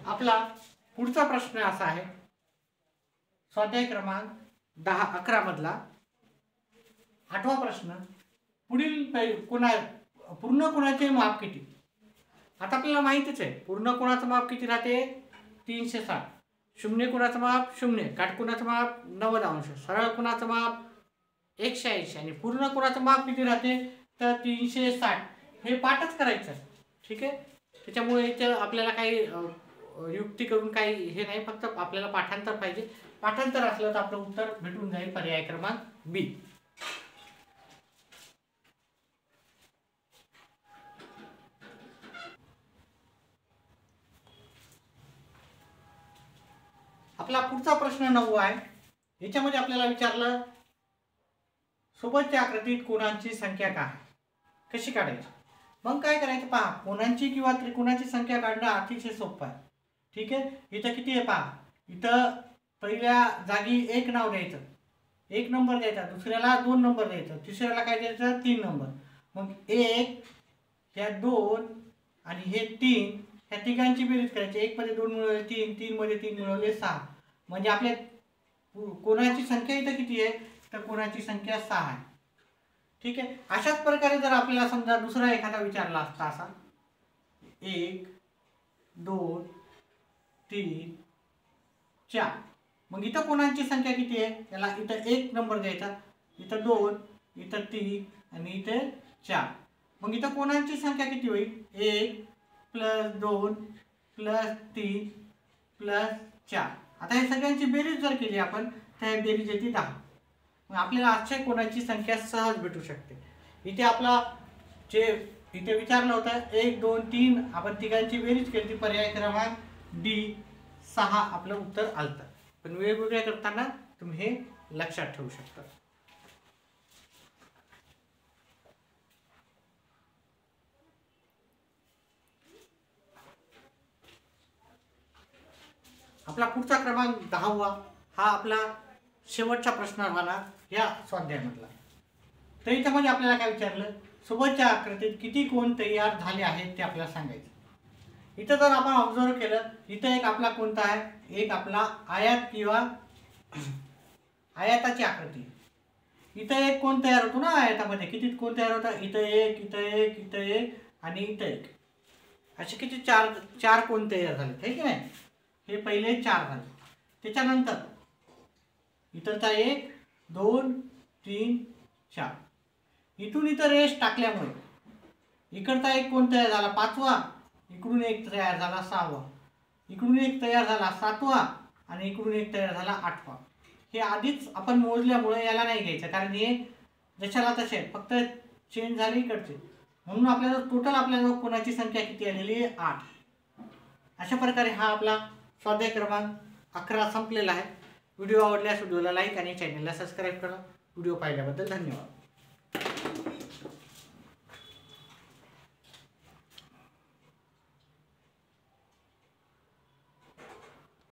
आपला पुढचा प्रश्न असा आहे, स्वाध्याय क्रमांक 11 मधला 8वा प्रश्न, पुढील पूर्ण कोणाचे माप किती? आता आपल्याला माहितीच आहे पूर्ण कोणाचं माप किती राहते, 360. शून्य कोणाचं माप 0, काटकोनाचं माप 90 अंश, सरळ कोणाचं माप 180 आणि पूर्ण कोणाचं माप किती राहते तर 360. हे पाठच करायचं, ठीक आहे. त्याच्यामुळे इथे आपल्याला काही युक्ती करून काही हे नाही, फक्त आपल्याला पाठांतर पाहिजे. पाठांतर असलं तर आपलं उत्तर भेटून जाईल, पर्याय क्रमांक बी. आपला पुढचा प्रश्न 9वा आहे. याच्यामध्ये आपल्याला विचारलं सोबतच्या आकृतीत कोणांची संख्या काय, कशी काढायची. मग काय करायचं पहा, कोणांची किंवा त्रिकोणाची संख्या काढणं अतिशय सोपं आहे, ठीक आहे. इथं किती आहे पहा, इथं पहिल्या जागी 1 नाव द्यायचं, 1 नंबर द्यायचा, दुसऱ्याला 2 नंबर द्यायचं, तिसऱ्याला काय द्यायचं 3 नंबर. मग 1 ह्या 2 आणि हे 3 ह्या तिघांची बेरीज करायची. 1 मध्ये 2 मिळवले 3, 3 मध्ये 3 मिळवले 6. म्हणजे आपल्या कोणाची संख्या इथं किती आहे तर कोणाची संख्या 6 आहे, ठीक आहे. अशाच प्रकारे जर आपल्याला समजा दुसरा एखादा विचारला असता असा 1 2 3 4, मग इथं कोणाची संख्या किती आहे, त्याला इथं 1 नंबर द्यायचा, इथं 2, इथं 3 आणि इथे 4. मग इथं कोणाची संख्या किती होईल, 1 + 2 + 3 + 4. आता हे सगळ्यांची बेरीज जर केली आपण तर बेरीज येते 10. मग आपल्याला अशा कोणाची संख्या सहज भेटू शकते. इथे आपला जे इथे विचारलं होतं 1 2 3, आपण तिघांची बेरीज केली, पर्याय क्रमांक डी 6 आपलं उत्तर आलं. पण वेगवेगळ्या करताना तुम्ही हे लक्षात ठेवू शकता. आपला पुढचा क्रमांक 10वा हा आपला शेवटचा प्रश्न राहणार या स्वाध्यायामधला. तर याच्यामध्ये आपल्याला काय विचारलं, सोबतच्या आकृतीत किती कोण तयार झाले आहेत ते आपल्याला सांगायचं. इथं जर आपण ऑब्झर्व केलं, इथं एक आपला कोणता आहे, एक आपला आयत किंवा आयताची आकृती. इथं एक कोण तयार होतो ना आयतामध्ये, किती कोण तयार होतं, इथं एक, इथं एक, इथं एक आणि इथं एक, असे किती चार कोण तयार झाले, आहे की नाही. हे पहिले 4 झाले. त्याच्यानंतर इथंचा 1 2 3 4, इथून इथं रेष टाकल्यामुळे इकडचा एक कोण तयार झाला 5वा, इकडून एक तयार झाला 6वा, इकडून एक तयार झाला 7वा आणि इकडून एक तयार झाला 8वा. हे आधीच आपण मोजल्यामुळे याला नाही घ्यायचं, कारण हे जशाला तसे फक्त चेंज झाले इकडचे. म्हणून आपल्याला टोटल आपल्याला कोणाची संख्या किती आलेली आहे 8. अशा प्रकारे हा आपला स्वाध्याय क्रमांक 11 संपलेला आहे. व्हिडिओ आवडल्यास व्हिडिओला लाईक आणि चॅनलला सबस्क्राईब करा. व्हिडिओ पाहिल्याबद्दल धन्यवाद.